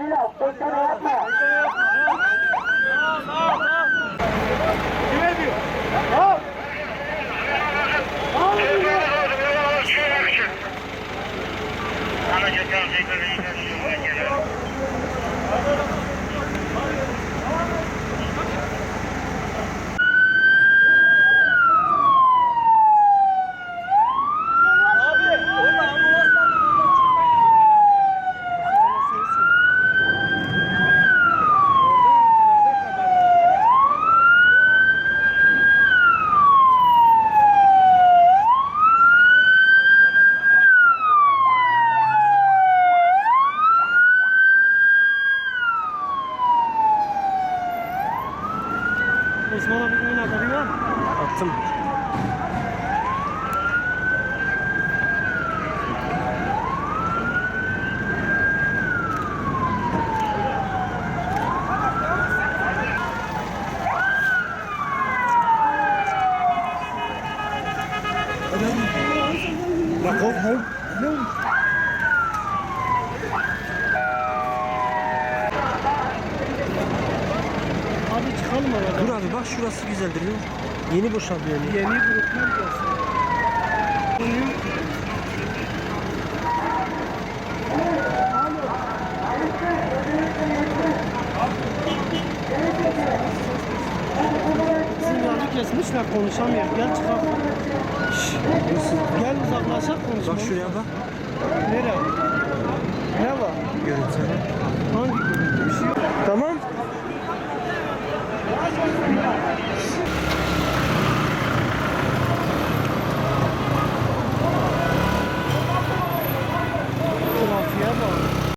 Biraz bekleme yapma. Kime diyor? Al. Al. Osman abi bunun haberi var mı? Attım. Bak o. Abi çıkalım aradan. Dur abi bak şurası güzeldir ya. Yeni boşaldı yani. Yeni gruplar gelsin. Sinyali kesmişler konuşamıyor. Gel çıkalım. Gel uzaklaşak konuşalım. Bak şuraya bak. Nereye? Ne var? Görüntü. Hangi grup? Bir şey yok. Tamam.